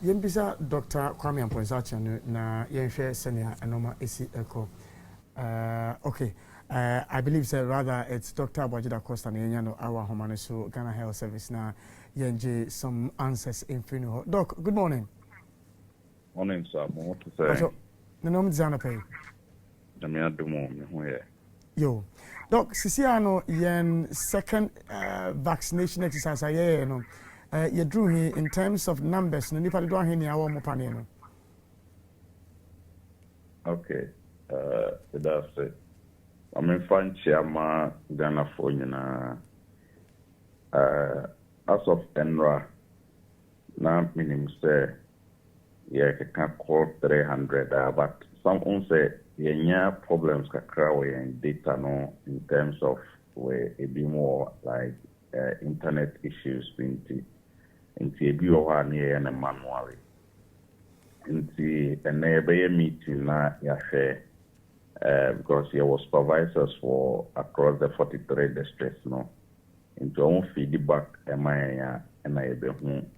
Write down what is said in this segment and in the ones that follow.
Yembisa Dr. Kwame Amponsacha na yenhwe senior enoma esi eko. Okay. I believe that rather it's Dr. Abajida Costa na yenyano our home so Ghana Health Service na yenje some answers in funeral. Doc, good morning. Morning, sir. What to say? The nom designer pay. Yo. Doc, Sisiano yen second vaccination exercise aye no. You drew here in terms of numbers. No nipa do ahe ni awo mo pane no. Okay. That's it. I'm in fine chairman Ghana for as of Enra now minimum say yeah can call 300 but some say yeah problems kakra we in data no in terms of where it be more like internet issues into a bio one year and manually into a neighbor meeting na ya share because there was supervisors for across the 43 districts no into own feedback and I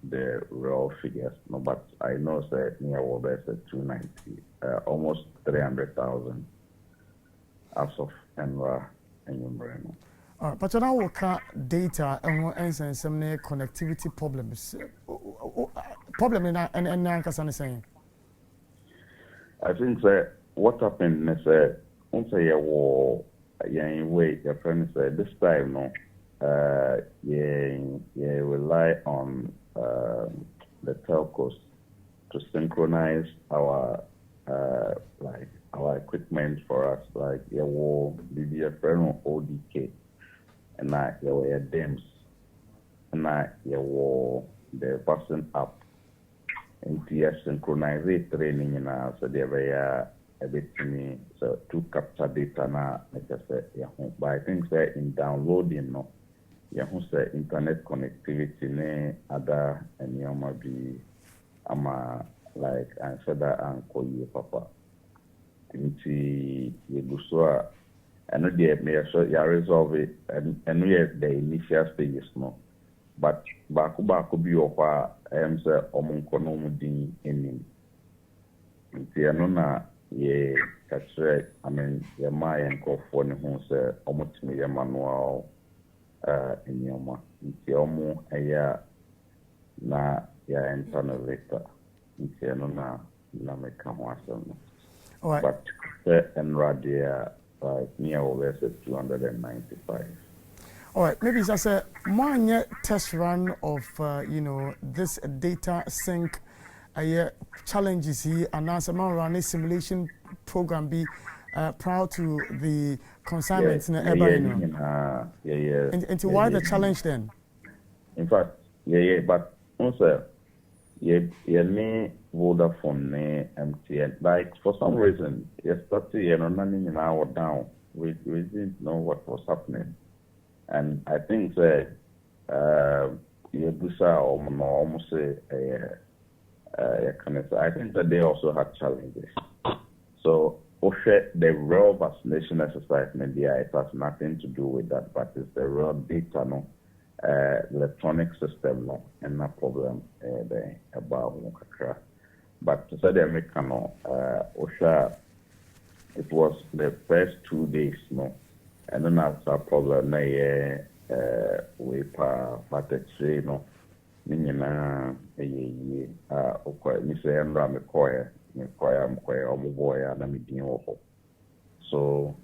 the real figures no but I know that near over 290 almost 300,000 as of Enra and Umbrella. But now we data and some connectivity problems. Problem in and saying. I think that what happened is that once a war way your friend said this time no rely on the telcos to synchronize our like our equipment for us like war the friend ODK and your DEMS and your the person up into synchronize training in us so they were a bit to me so to capture data na like I said but I think that in downloading no say internet connectivity ne other and be ama like I said that and call you papa into you and the may so you resolve it and we are the initial stages no but back be over say omunkono mudin enim nti ano na ye katre I mean ye my enkofo ne ho say omutimi ye manual enyoma nti omu eya na ya internal later nti ano na make am wasem Alright. But and radia like near over 295. All right, maybe it's just a one test run of this data sync challenges here, and as a man run a simulation program be proud to the consignments in everybody. And why the challenge then? In fact, but also me Vodafone ne MTN like for some reason yesterday running in our down we didn't know what was happening. And I think that almost I think that they also had challenges. So the real vaccination exercise media it has nothing to do with that, but it's the real data no electronic system no and no problem there about Mukakra. But to say the American it was the first 2 days no. And then that's a problem na we but actually no nina okay me say Andra me koya omuboya na me din wo so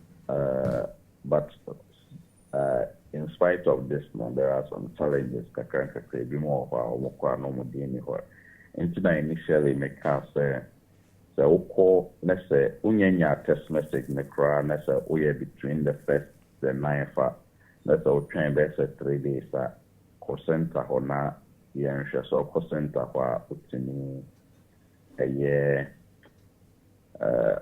but in spite of this no there are some challenges kakranka be more of our work no mo din ho initially me can say so call let's say unyanya test message me cry let's say between the first the 9 let's say train best 3 days call center or na so call center for utini a year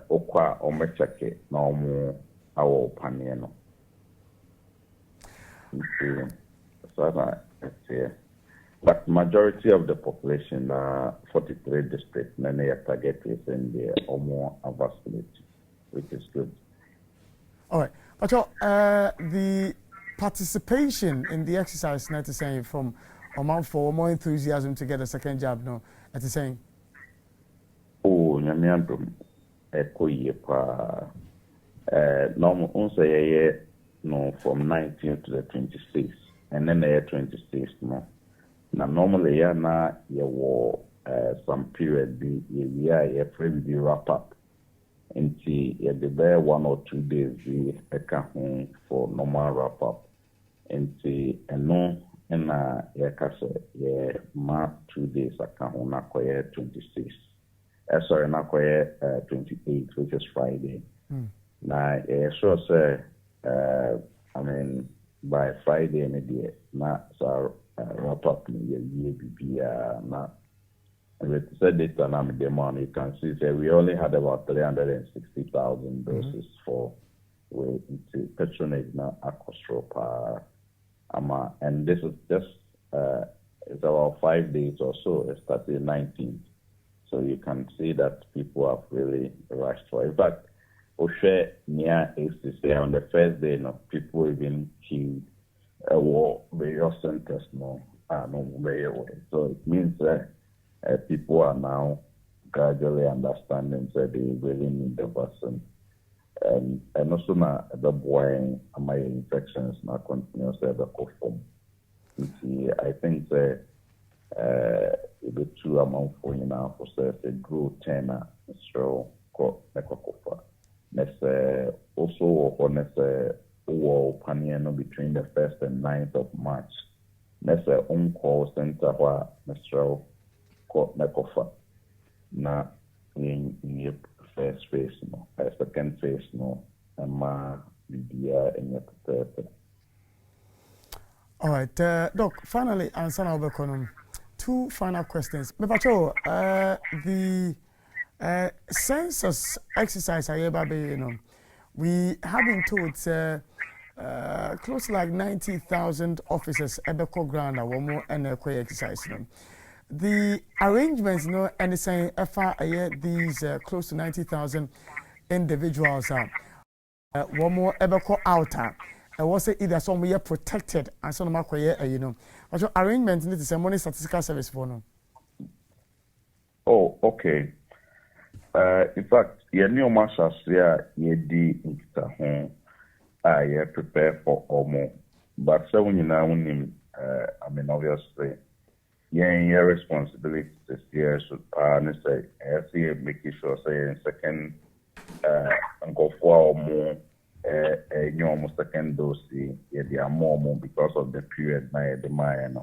okwa omecheke na omu awo paneno so that's but majority of the population 43 districts many target within the or more vaccinated, which is good. All right, but the participation in the exercise, not to say from amount for more enthusiasm to get a second job, no. at the saying? Oh, Nyamiandum, Ekoye pa. Normal, say no from 19th to the 26th, and then the 26th no. Now normally na some period be yeah probably wrap up. Until the bare 1 or 2 days we home for normal wrap up. Until no ma 2 days home na 26. Sorry, na 28, which is Friday. Now sure say I mean by Friday maybe na so wrap up na. With said data now with the money, you can see that we only had about 360,000 doses for patronage now across and this is just it's about 5 days or so. It started 19th, so you can see that people have really rushed for it. But Oshe near is to say on the first day, people even queued various centers so it means that. People are now gradually understanding that they really need the vaccine. And also now the boy my infections now continues to the form. I think that the two amount for you now for say grow 10 so next also honest panel between the 1st and 9th of March. Next on-call center where Mr. na in first phase no second phase no bibia in all right, Doc, finally answer our economy. 2 final questions. Mepacho, the census exercise we have been told close to like 90,000 officers ebeko ground one more and exercise the arrangements, and it's saying these close to 90,000 individuals are one more ever call outer. I was say either some we are protected and some of my but your arrangements need to say money statistical service for no. Oh, okay. In fact, new marshals here, home. I prepare for almost, but so when you know, I mean, obviously. Your responsibility this year should say making sure say second and go for more almost second dose they are more because of the period na the mine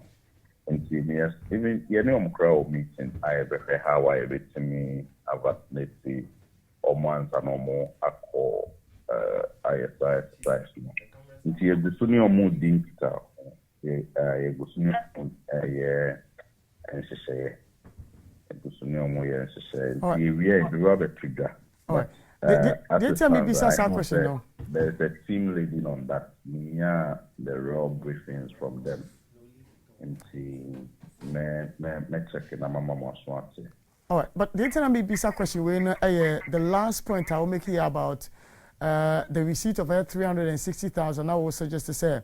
and yes even crowd meeting I prefer how I to me vaccinate or months and more alcohol ISI exercise no you the sooner more dinkita you go and she say, we are the Robert trigger. Did tell me besides our question now? There's a team leading on that. The raw briefings from them. And see, me checking. I'm smart. All right, but did tell me besides question when the last point I will make here about the receipt of 360,000. I will suggest to say.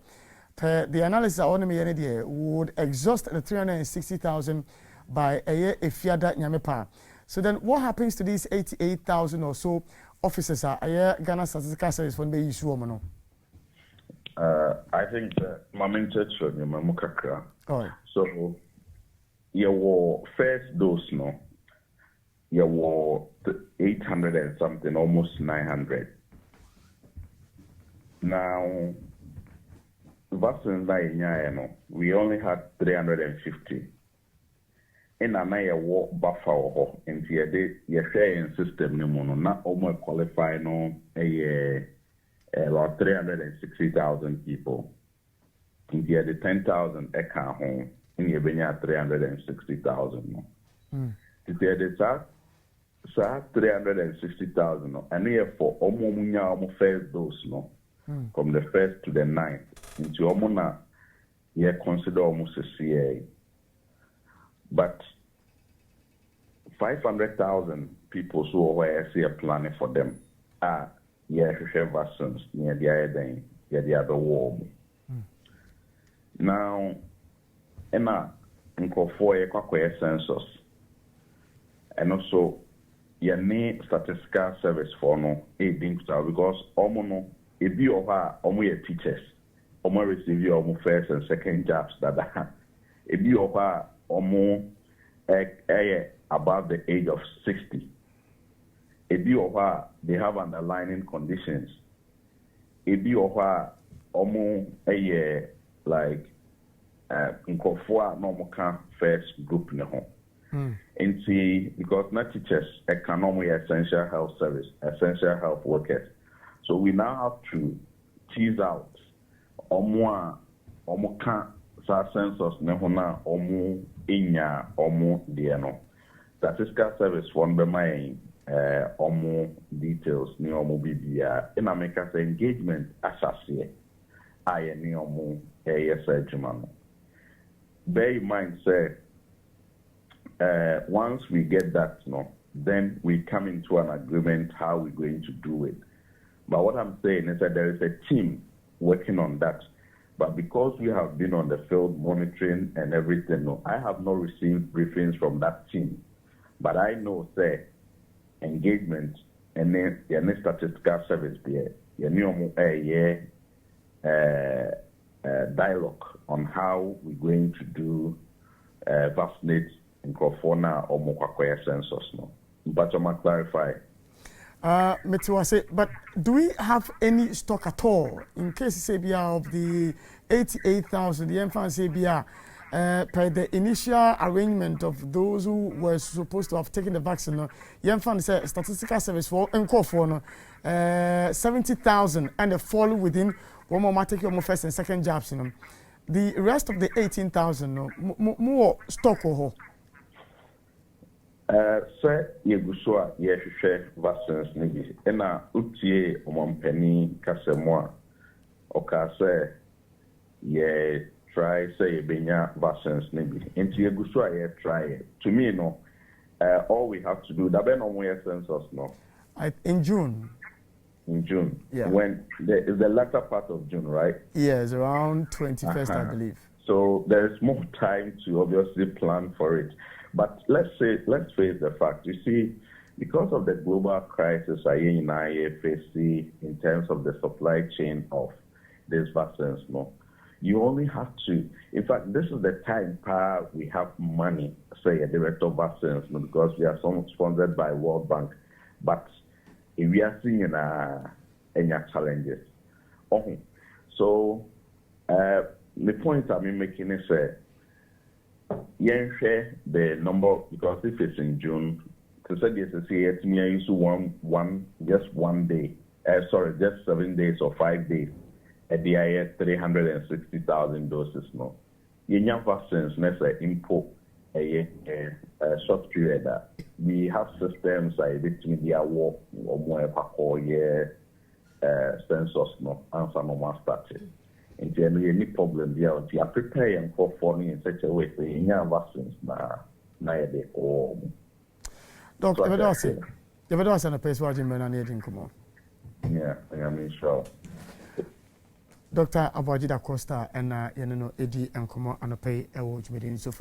The analysis I want to make would exhaust the 360,000 by a year if you nyamepa. So then what happens to these 88,000 or so officers are a year Ghana Statistical Service for the issue no? I think my main church on your mamukakra. Oh. So your first dose no your 800 and something, almost 900. Now vaccines we only had 350. In a war buffer in the sharing system, not almost qualify about 360,000 people. In the 10,000 account home, in the 360,000. So 360,000, and here for almost first dose from the 1st to the 9th. Into Omona, you consider almost a CA. But 500,000 people who are planning for them are vaccines near the other war. Now, Emma, in Kofoy, census. and also your statistical service for no because no if you are teachers receive your first and second jobs that if you are above the age of 60 if you are they have underlying conditions if you are like nkofo normal can first group ne ho because not teachers economy essential health service essential health workers, so we now have to tease out omo can census ne ho na omo enya omo de no statistical service one be my omo details ni omo bibia in America engagement assase aye ni omo adwuma no. Bear in mind, sir, once we get that, then we come into an agreement how we're going to do it. But what I'm saying is that there is a team working on that. But because we have been on the field monitoring and everything, I have not received briefings from that team. But I know, sir, engagement and then the statistical service there, dialogue on how we're going to do vaccinate in Crofona or Mokwakwaya census. But I'm clarify. But do we have any stock at all in case of the 88,000 the infants per the initial arrangement of those who were supposed to have taken the vaccine? The statistical service for 70,000 and they fall within one more take your first and second jobs. The rest of the 18,000 more stock or sir, Yegusua, Yeshe vaccines, maybe, and Utie, Penny, Casamoa, Okase, ye try, say, Benya vaccines, maybe, into Yegusua, ye try it. To me, no, all we have to do, that be no more census, no. In June. In June, yeah. When is the latter part of June, right? Yes, around 21st, I believe. So there's more time to obviously plan for it. But let's face the fact. You see, because of the global crisis I face in terms of the supply chain of these vaccines, you only have to. In fact, this is the time we have money, say, a direct of vaccines, because we are sponsored by World Bank, but we are seeing any challenges. So the point I'm making is share the number, because if it's in June, to say yes, it's me used to just 1 day, just 7 days or 5 days, at the IS 360,000 doses. No, you vaccines necessary import a short period. We have systems like this media work or more census answer no more started. And any problem there, we are preparing for in such a way that you have vaccines na de or. Doctor, if I don't a place where you may come on. Yeah, I am sure. Dr. Abwajida Costa and Eddie and Como and pay a watch meeting. So